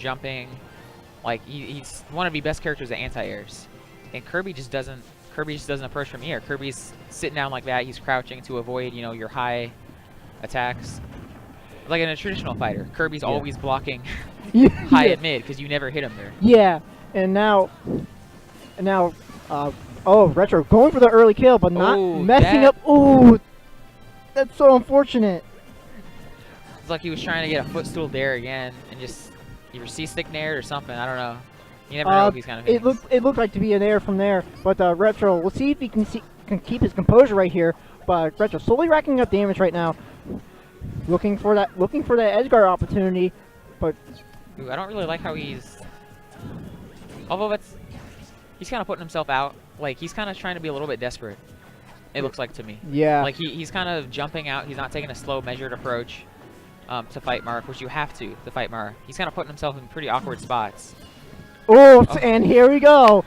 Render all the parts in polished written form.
jumping. Like he's one of the best characters at anti-airs, and Kirby just doesn't approach from here. Kirby's sitting down like that. He's crouching to avoid, you know, your high attacks. Like in a traditional fighter, Kirby's always blocking high and mid because you never hit him there. Yeah, and now, oh, ReTrO going for the early kill, but not messing up. Ooh, that's so unfortunate. It's like he was trying to get a footstool there again, and just either C-stick nair or something. I don't know. You never know if he's kind of. It looked like to be an air from there, but ReTrO. We'll see if he can keep his composure right here. But ReTrO slowly racking up damage right now, looking for that edge guard opportunity, but. Ooh, I don't really like how he's. Although he's kind of putting himself out. Like he's kind of trying to be a little bit desperate. It looks like to me. Yeah. Like he's kind of jumping out. He's not taking a slow, measured approach to fight Marth, which you have to fight Marth. He's kind of putting himself in pretty awkward spots. Oh, and here we go.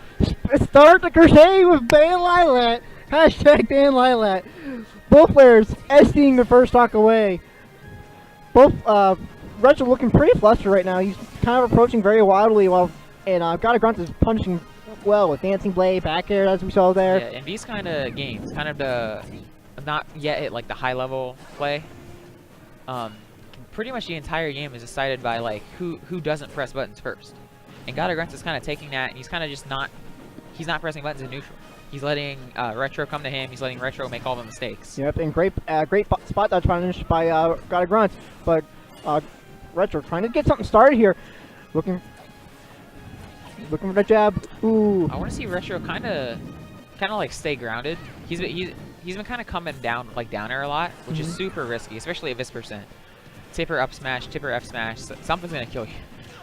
Start the crochet with Ban Lilat. Hashtag Ban Lilat. Both players SDing the first stock away. Both ReTrO looking pretty flustered right now. He's kind of approaching very wildly while GodofGrunts is punishing well with Dancing Blade, back air as we saw there. Yeah, in these kind of games, kind of the not yet at like the high level play, pretty much the entire game is decided by like who doesn't press buttons first. And GodofGrunts is kind of taking that, and he's kind of just not pressing buttons in neutral. He's letting ReTrO come to him. He's letting ReTrO make all the mistakes. Yep, and great spot dodge punish by GodofGrunts, but ReTrO trying to get something started here, looking for the jab. Ooh. I want to see ReTrO kind of like stay grounded. He's been kind of coming down like down air a lot, which is super risky, especially at this percent. Tipper up smash, tipper F smash. Something's gonna kill you.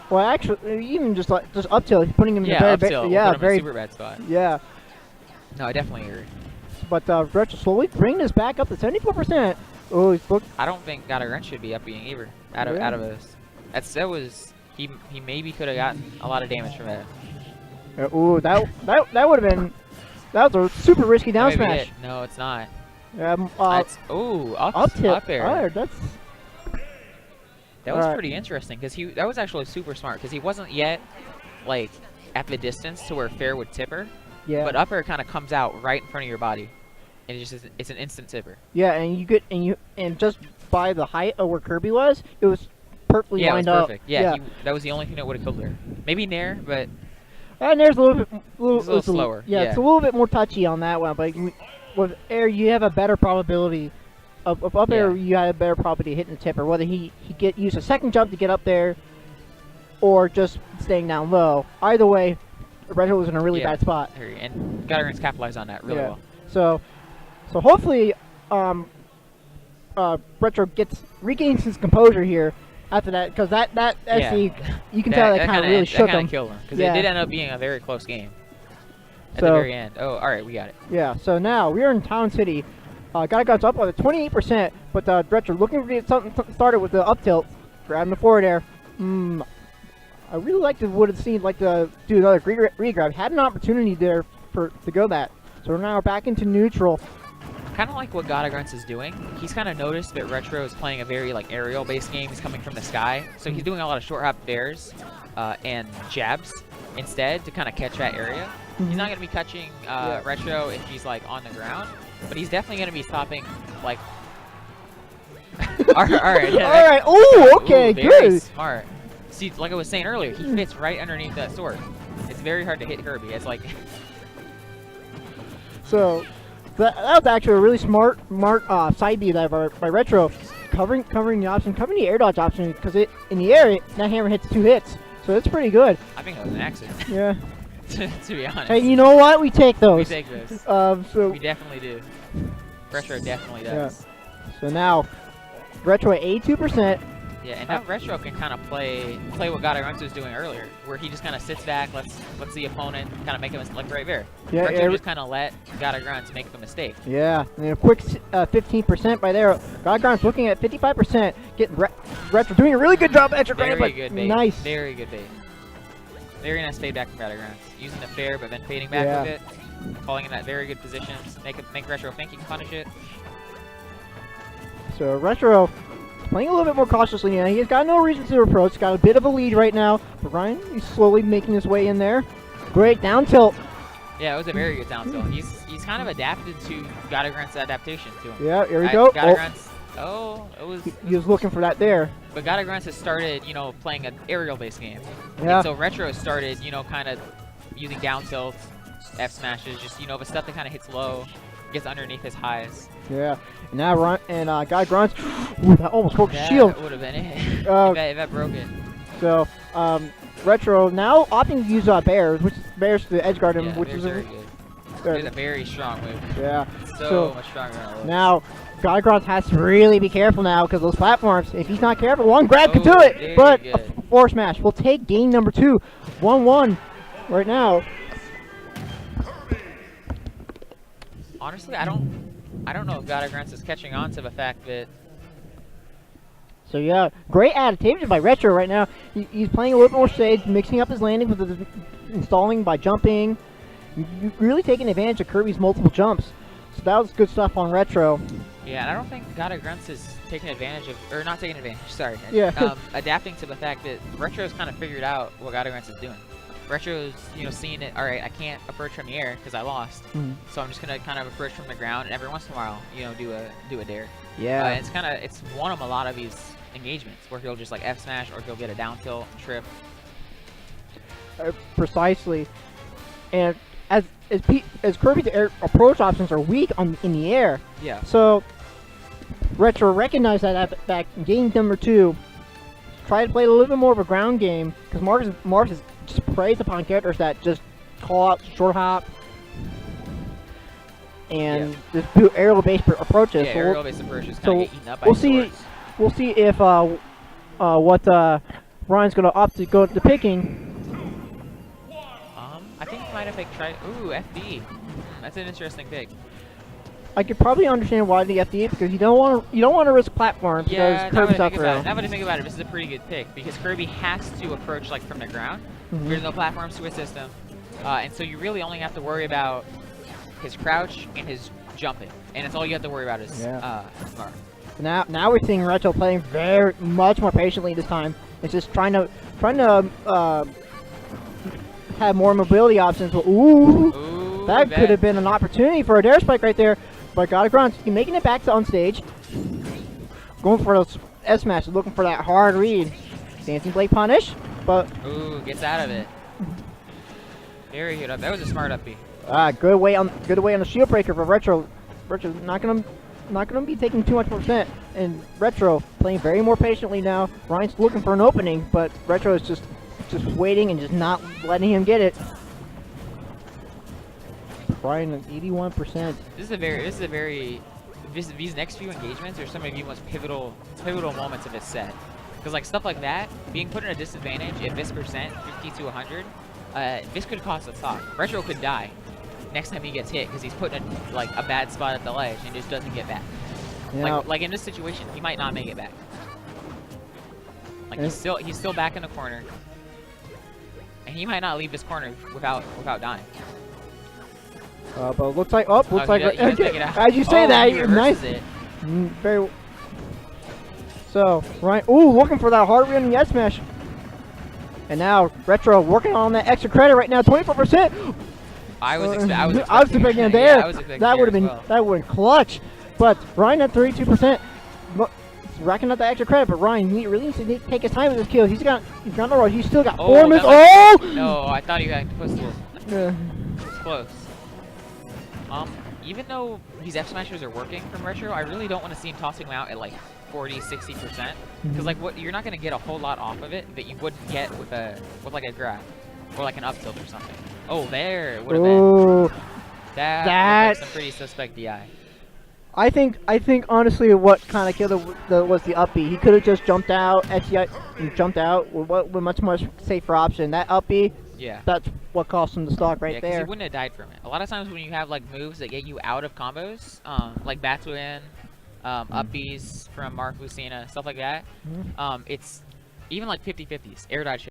Well, actually, even just up tilt, putting him in a very super bad spot. Yeah. No, I definitely agree. But ReTrO slowly bringing this back up to 74%. Oh, he's looked. I don't think GodofGrunts should be up being either out of this. That was he maybe could have gotten a lot of damage from that. Ooh, that would have been. That was a super risky down smash. No, it's not. That's up tilt. Up air. That was pretty interesting because that was actually super smart because he wasn't yet like at the distance to where fair would tipper. Yeah. But up air kind of comes out right in front of your body, and it's an instant tipper. Yeah, and just by the height of where Kirby was, it was perfectly lined up. Perfect. Yeah, that was the only thing that would have killed her. Maybe nair, but nair's a little slower. Yeah, it's a little bit more touchy on that one, but with air you have a better probability. Up air, you had a better probability of hitting the tipper, whether he use a second jump to get up there, or just staying down low. Either way, ReTrO was in a really bad spot. And GodofGrunts capitalized on that really well. So hopefully, ReTrO regains his composure here after that, because that SC, you can tell that kind of really shook him. That kind of killed him, because it did end up being a very close game at the very end. Oh, all right, we got it. Yeah. So now we are in Town City. GodofGrunts up with 28%, but ReTrO looking to get something started with the up tilt, grabbing the forward air. I really would have seen to do another regrab. Had an opportunity there to go that. So now we're back into neutral. Kind of like what GodofGrunts is doing. He's kind of noticed that ReTrO is playing a very aerial based game. He's coming from the sky, so he's doing a lot of short hop bears and jabs instead to kind of catch that area. He's not going to be catching ReTrO if he's on the ground. But he's definitely going to be stopping, all right. All right. Oh, okay, good. Very smart. See, like I was saying earlier, he fits right underneath that sword. It's very hard to hit Kirby. It's like. So, that was actually a really smart side B by ReTrO, covering the option, covering the air dodge option, because in the air that hammer hits 2 hits, so that's pretty good. I think that was an accident. Yeah. to be honest. Hey, you know what? We take those. We take those. So we definitely do. ReTrO definitely does. Yeah. So now, ReTrO at 82%. Yeah, and now ReTrO can kind of play what GodofGrunts was doing earlier, where he just kind of sits back, lets the opponent kind of make a mistake, like right there. Yeah, ReTrO just kind of let GodofGrunts make the mistake. Yeah, and a quick 15% by there. GodofGrunts looking at 55%, getting ReTrO doing a really good job at extra grab, Very good bait. Nice. Very good bait. Very nice fade back from GodofGrunts. Using the fair, but then fading back with it. Calling in that very good position. Make ReTrO think he can punish it. So ReTrO playing a little bit more cautiously now. He's got no reason to approach. Got a bit of a lead right now. But Ryan, he's slowly making his way in there. Great down tilt. Yeah, it was a very good down tilt. He's kind of adapted to GodofGrunts' adaptation to him. Yeah, here we go. GodofGrunts. Oh, it was. He was looking for that there. But GodofGrunts has started, you know, playing an aerial-based game. Yeah. And so ReTrO started, you know, kind of using down tilts, F smashes, just, you know, but stuff that kind of hits low, gets underneath his highs. Yeah. And now Ryan and GodofGrunts. Ooh, that almost broke his shield. That would have been it. If that broke it. So, ReTrO now opting to use bears, which bears to edge guard him, Yeah, which is very good. It's a very strong move. Yeah. So much stronger than it looks. Now, GodofGrunts has to really be careful now because those platforms, if he's not careful, one grab could do it. But a forward smash will take game number 2. 1-1 right now. Honestly, I don't know if GodofGrunts is catching on to the fact that. So yeah, great adaptation by ReTrO right now. He's playing a little more shades, mixing up his landing with the installing by jumping. Really taking advantage of Kirby's multiple jumps. So that was good stuff on ReTrO. Yeah, and I don't think GodofGrunts is taking advantage of, or not taking advantage, sorry. Yeah. Adapting to the fact that ReTro's kind of figured out what GodofGrunts is doing. ReTro's, you know, seeing it, alright, I can't approach from the air because I lost. So I'm just going to kind of approach from the ground and every once in a while, you know, do a dare. Yeah. It's won him a lot of these engagements where he'll just like F smash or he'll get a down tilt, trip. Precisely. And as Kirby's air approach options are weak in the air. Yeah. So ReTrO recognized that at game number 2. Try to play a little bit more of a ground game because Marth is just preys upon characters that just call out short hop and just do aerial-based approaches. Yeah, so aerial-based approaches kind of get eaten up by we'll see if what Ryan's gonna opt to go to picking. I think he might have picked ooh, FD. That's an interesting pick. I could probably understand why the FD because you don't want to risk platform because Kirby's up there. Now that I think about it, this is a pretty good pick because Kirby has to approach like from the ground. There's no platforms to assist him, and so you really only have to worry about his crouch and his jumping, and it's all you have to worry about is Marth. Now we're seeing ReTrO playing very much more patiently this time. It's just trying to have more mobility options. Ooh, that could have been an opportunity for a dare spike right there. But GodofGrunts, he's making it back to on stage. Going for those S smash, looking for that hard read. Dancing Blade punish, but ooh, gets out of it. Very good up. That was a smart up B. Good way on the shield breaker for ReTrO. ReTrO not gonna be taking too much percent, and ReTrO playing very more patiently now. Ryan's looking for an opening, but ReTrO is just waiting and just not letting him get it. Ryan at 81%. These next few engagements are some of the most pivotal moments of his set. Because like stuff like that, being put in a disadvantage at this percent, 50 to 100, this could cost a stock. ReTrO could die next time he gets hit because he's put in a bad spot at the ledge and just doesn't get back. Yeah. Like in this situation, he might not make it back. Like he's still back in the corner, and he might not leave this corner without dying. But it looks like as you say that, nice. Very. So Ryan, looking for that hard running S smash, and now ReTrO working on that extra credit right now, 24%. I was expecting there. Yeah, that would have been clutch, but Ryan at 32%. Racking up the extra credit, but Ryan, he really needs to take his time with his kills. He's got no rush. He's still got 4 minutes. No, I thought he had pistol. It's close. Even though these F smashers are working from ReTrO, I really don't want to see him tossing them out at like 40–60%, because like you're not gonna get a whole lot off of it that you wouldn't get with like a grab or like an up tilt or something. Oh, there it would have been. That was some pretty suspect DI. I think honestly what kind of killed was the up B. He could have just jumped out, jumped out with much safer option. That up B, that's what cost him the stock right there. He wouldn't have died from it. A lot of times when you have like moves that get you out of combos, like Batwin, up Bs from Marth, Lucina, stuff like that, it's even like 50-50s, air dodge